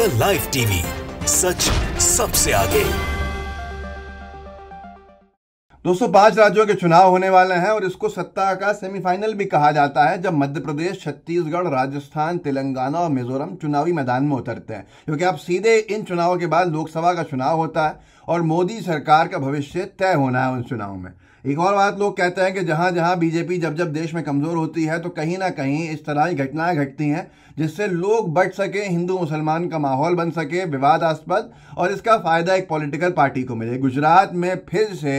The live TV, सच सबसे आगे। दोस्तों 5 राज्यों के चुनाव होने वाले हैं और इसको सत्ता का सेमीफाइनल भी कहा जाता है जब मध्य प्रदेश, छत्तीसगढ़, राजस्थान, तेलंगाना और मिजोरम चुनावी मैदान में उतरते हैं, क्योंकि अब सीधे इन चुनावों के बाद लोकसभा का चुनाव होता है और मोदी सरकार का भविष्य तय होना है उन चुनाव में। एक और बात लोग कहते हैं कि जहां जहां बीजेपी जब जब देश में कमजोर होती है तो कहीं ना कहीं इस तरह की घटनाएं घटती हैं जिससे लोग बच सके, हिंदू मुसलमान का माहौल बन सके विवादास्पद, और इसका फायदा एक पॉलिटिकल पार्टी को मिले। गुजरात में फिर से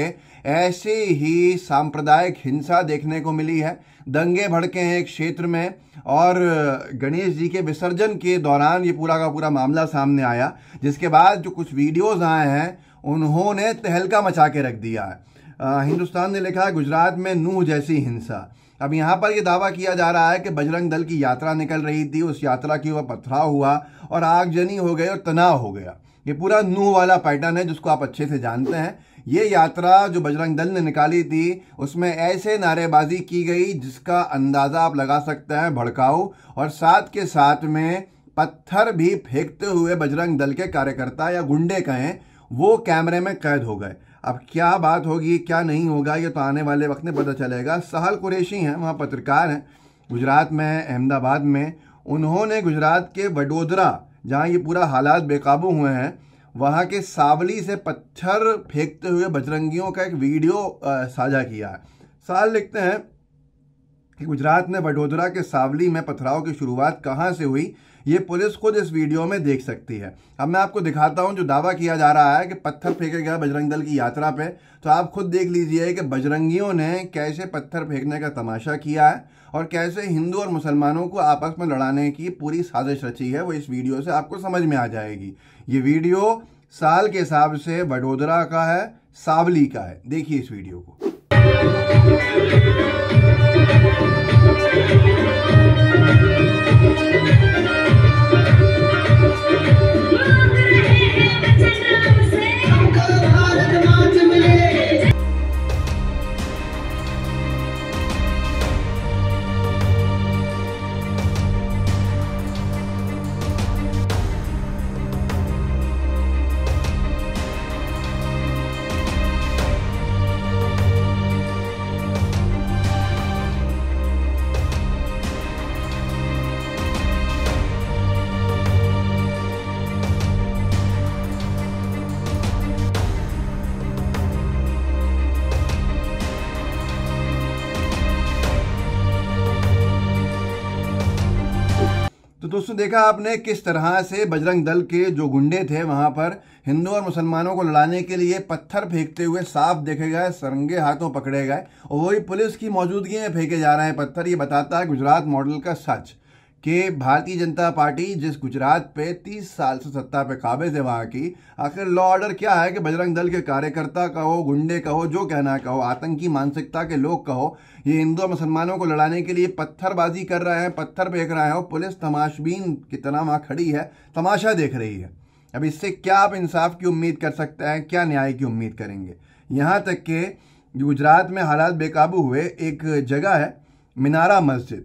ऐसी ही सांप्रदायिक हिंसा देखने को मिली है। दंगे भड़के हैं एक क्षेत्र में और गणेश जी के विसर्जन के दौरान ये पूरा का पूरा मामला सामने आया, जिसके बाद जो कुछ वीडियोज आए हैं उन्होंने तहलका मचा के रख दिया है। हिंदुस्तान ने लिखा है गुजरात में नूह जैसी हिंसा। अब यहाँ पर यह दावा किया जा रहा है कि बजरंग दल की यात्रा निकल रही थी, उस यात्रा के ऊपर पथराव हुआ और आगजनी हो गई और तनाव हो गया। ये पूरा नूह वाला पैटर्न है जिसको आप अच्छे से जानते हैं। ये यात्रा जो बजरंग दल ने निकाली थी उसमें ऐसे नारेबाजी की गई जिसका अंदाजा आप लगा सकते हैं, भड़काऊ, और साथ के साथ में पत्थर भी फेंकते हुए बजरंग दल के कार्यकर्ता या गुंडे कहें वो कैमरे में कैद हो गए। अब क्या बात होगी क्या नहीं होगा ये तो आने वाले वक्त में पता चलेगा। सहल कुरैशी हैं, वहाँ पत्रकार हैं गुजरात में, अहमदाबाद में। उन्होंने गुजरात के वडोदरा जहाँ ये पूरा हालात बेकाबू हुए हैं वहाँ के सावली से पत्थर फेंकते हुए बजरंगियों का एक वीडियो साझा किया है। साल लिखते हैं कि गुजरात में वडोदरा के सावली में पथराव की शुरुआत कहाँ से हुई ये पुलिस खुद इस वीडियो में देख सकती है। अब मैं आपको दिखाता हूं जो दावा किया जा रहा है कि पत्थर फेंके गया बजरंग दल की यात्रा पे, तो आप खुद देख लीजिए कि बजरंगियों ने कैसे पत्थर फेंकने का तमाशा किया है और कैसे हिंदू और मुसलमानों को आपस में लड़ाने की पूरी साजिश रची है। वो इस वीडियो से आपको समझ में आ जाएगी। ये वीडियो साल के हिसाब से वडोदरा का है, सावली का है। देखिए इस वीडियो को। तो दोस्तों देखा आपने किस तरह से बजरंग दल के जो गुंडे थे वहां पर हिंदू और मुसलमानों को लड़ाने के लिए पत्थर फेंकते हुए साफ देखे गए, सरंगे हाथों पकड़े गए और वही पुलिस की मौजूदगी में फेंके जा रहे हैं पत्थर। ये बताता है गुजरात मॉडल का सच कि भारतीय जनता पार्टी जिस गुजरात पे 30 साल से सत्ता पे काबिज है वहां की, आखिर लॉ ऑर्डर क्या है कि बजरंग दल के कार्यकर्ता कहो, गुंडे कहो, जो कहना कहो, आतंकी मानसिकता के लोग कहो, ये हिंदू और मुसलमानों को लड़ाने के लिए पत्थरबाजी कर रहे हैं, पत्थर फेंक रहे हैं और पुलिस तमाशबीन की तरह वहां खड़ी है, तमाशा देख रही है। अब इससे क्या आप इंसाफ की उम्मीद कर सकते हैं, क्या न्याय की उम्मीद करेंगे। यहां तक कि गुजरात में हालात बेकाबू हुए। एक जगह है मीनारा मस्जिद,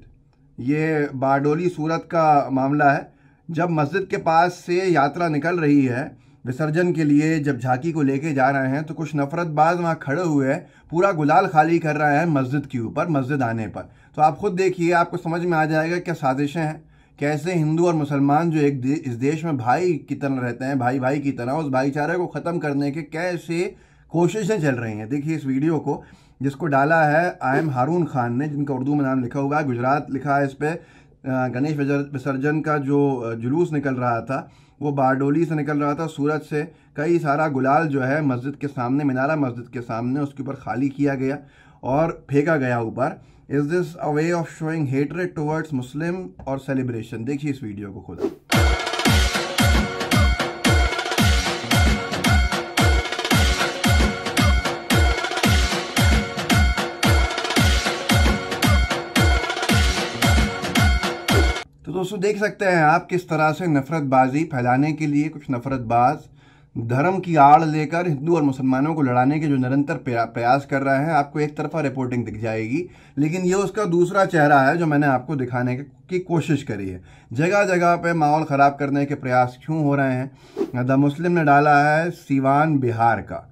ये बारडोली सूरत का मामला है। जब मस्जिद के पास से यात्रा निकल रही है विसर्जन के लिए, जब झांकी को लेके जा रहे हैं तो कुछ नफरतबाज वहां खड़े हुए पूरा गुलाल खाली कर रहे हैं मस्जिद के ऊपर, मस्जिद आने पर। तो आप खुद देखिए, आपको समझ में आ जाएगा क्या साजिशें हैं, कैसे हिंदू और मुसलमान जो इस देश में भाई की तरह रहते हैं, भाई भाई की तरह, उस भाईचारे को ख़त्म करने के कैसे कोशिशें चल रही हैं। देखिए इस वीडियो को, जिसको डाला है आयम हारून खान ने, जिनका उर्दू में नाम लिखा हुआ है, गुजरात लिखा है इस पर। गणेश विसर्जन का जो जुलूस निकल रहा था वो बारडोली से निकल रहा था, सूरत से। कई सारा गुलाल जो है मस्जिद के सामने, मीनारा मस्जिद के सामने, उसके ऊपर खाली किया गया और फेंका गया ऊपर। Is this a way of showing hatred towards Muslim और सेलिब्रेशन। देखिए इस वीडियो को खुद। तो दोस्तों देख सकते हैं आप किस तरह से नफरतबाजी फैलाने के लिए कुछ नफरतबाज धर्म की आड़ लेकर हिंदू और मुसलमानों को लड़ाने के जो निरंतर प्रयास कर रहे हैं, आपको एक तरफा रिपोर्टिंग दिख जाएगी, लेकिन ये उसका दूसरा चेहरा है जो मैंने आपको दिखाने की कोशिश करी है। जगह जगह पे माहौल ख़राब करने के प्रयास क्यों हो रहे हैं? द मुस्लिम ने डाला है सीवान बिहार का।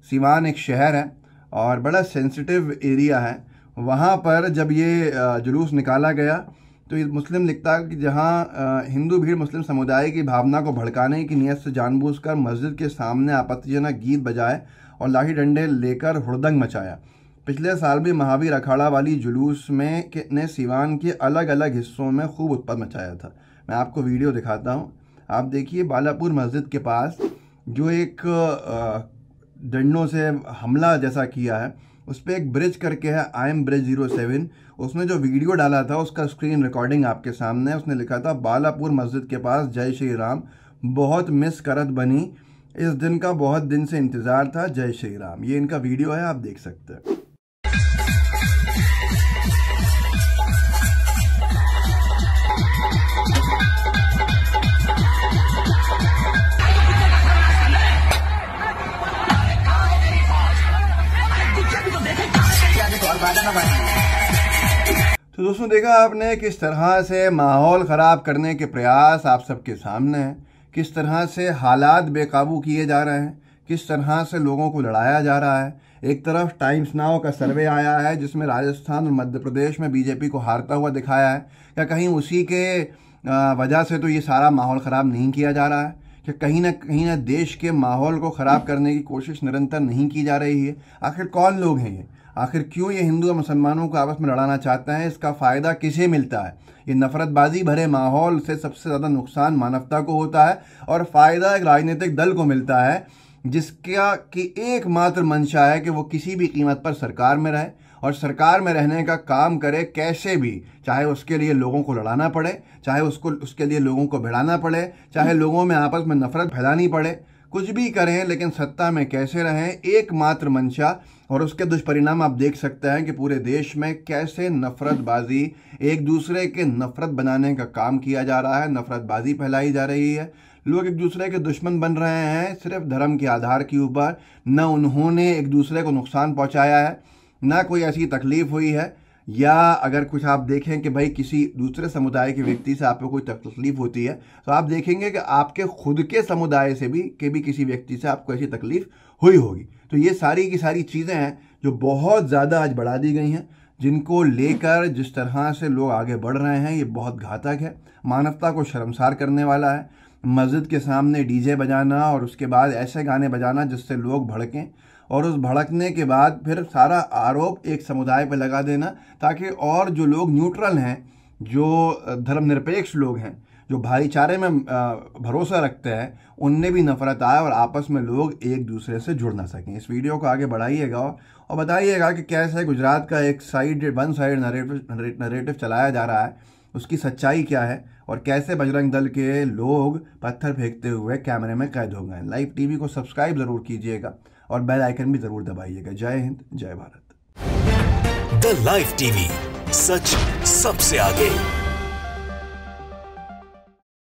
सीवान एक शहर है और बड़ा सेंसिटिव एरिया है। वहाँ पर जब ये जुलूस निकाला गया तो ये मुस्लिम लिखता है कि जहाँ हिंदू भीड़ मुस्लिम समुदाय की भावना को भड़काने की नीयत से जानबूझकर मस्जिद के सामने आपत्तिजनक गीत बजाए और लाठी डंडे लेकर हुड़दंग मचाया। पिछले साल भी महावीर अखाड़ा वाली जुलूस में ने सीवान के अलग अलग हिस्सों में खूब उत्पात मचाया था। मैं आपको वीडियो दिखाता हूँ, आप देखिए। बालापुर मस्जिद के पास जो एक डंडों से हमला जैसा किया है, उस पर एक ब्रिज करके है, आई एम ब्रिज 07। उसने जो वीडियो डाला था उसका स्क्रीन रिकॉर्डिंग आपके सामने है। उसने लिखा था बालापुर मस्जिद के पास जय श्री राम, बहुत मिस करत बनी, इस दिन का बहुत दिन से इंतजार था, जय श्री राम। ये इनका वीडियो है, आप देख सकते हैं। तो दोस्तों, देखा आपने किस तरह से माहौल ख़राब करने के प्रयास आप सबके सामने हैं, किस तरह से हालात बेकाबू किए जा रहे हैं, किस तरह से लोगों को लड़ाया जा रहा है। एक तरफ टाइम्स नाउ का सर्वे आया है जिसमें राजस्थान और मध्य प्रदेश में बीजेपी को हारता हुआ दिखाया है। क्या कहीं उसी के वजह से तो ये सारा माहौल ख़राब नहीं किया जा रहा है? कि कहीं ना देश के माहौल को ख़राब करने की कोशिश निरंतर नहीं की जा रही है? आखिर कौन लोग हैं ये? आखिर क्यों ये हिंदू और मुसलमानों को आपस में लड़ाना चाहते हैं? इसका फ़ायदा किसे मिलता है? ये नफरतबाजी भरे माहौल से सबसे ज़्यादा नुकसान मानवता को होता है और फ़ायदा एक राजनीतिक दल को मिलता है जिसका कि एकमात्र मंशा है कि वो किसी भी कीमत पर सरकार में रहे और सरकार में रहने का काम करे कैसे भी, चाहे उसके लिए लोगों को लड़ाना पड़े, चाहे उसके लिए लोगों को भिड़ाना पड़े, चाहे लोगों में आपस में नफरत फैलानी पड़े, कुछ भी करें लेकिन सत्ता में कैसे रहें, एकमात्र मंशा। और उसके दुष्परिणाम आप देख सकते हैं कि पूरे देश में कैसे नफरतबाजी, एक दूसरे के नफरत बनाने का काम किया जा रहा है, नफरतबाजी फैलाई जा रही है। लोग एक दूसरे के दुश्मन बन रहे हैं सिर्फ धर्म के आधार के ऊपर। न उन्होंने एक दूसरे को नुकसान पहुंचाया है, ना कोई ऐसी तकलीफ हुई है, या अगर कुछ आप देखें कि भाई किसी दूसरे समुदाय के व्यक्ति से आपको कोई तकलीफ होती है तो आप देखेंगे कि आपके खुद के समुदाय से भी किसी व्यक्ति से आपको ऐसी तकलीफ हुई होगी। तो ये सारी की सारी चीज़ें हैं जो बहुत ज़्यादा आज बढ़ा दी गई हैं, जिनको लेकर जिस तरह से लोग आगे बढ़ रहे हैं ये बहुत घातक है, मानवता को शर्मसार करने वाला है। मस्जिद के सामने डीजे बजाना और उसके बाद ऐसे गाने बजाना जिससे लोग भड़कें और उस भड़कने के बाद फिर सारा आरोप एक समुदाय पर लगा देना ताकि और जो लोग न्यूट्रल हैं, जो धर्मनिरपेक्ष लोग हैं, जो भाईचारे में भरोसा रखते हैं, उनमें भी नफरत आए और आपस में लोग एक दूसरे से जुड़ ना सकें। इस वीडियो को आगे बढ़ाइएगा और बताइएगा कि कैसे गुजरात का एक वन साइड नरेटिव चलाया जा रहा है, उसकी सच्चाई क्या है और कैसे बजरंग दल के लोग पत्थर फेंकते हुए कैमरे में कैद हो गए। लाइव टीवी को सब्सक्राइब जरूर कीजिएगा और बेल आइकन भी जरूर दबाइएगा। जय हिंद, जय भारत। द लाइव टीवी, सच सबसे आगे।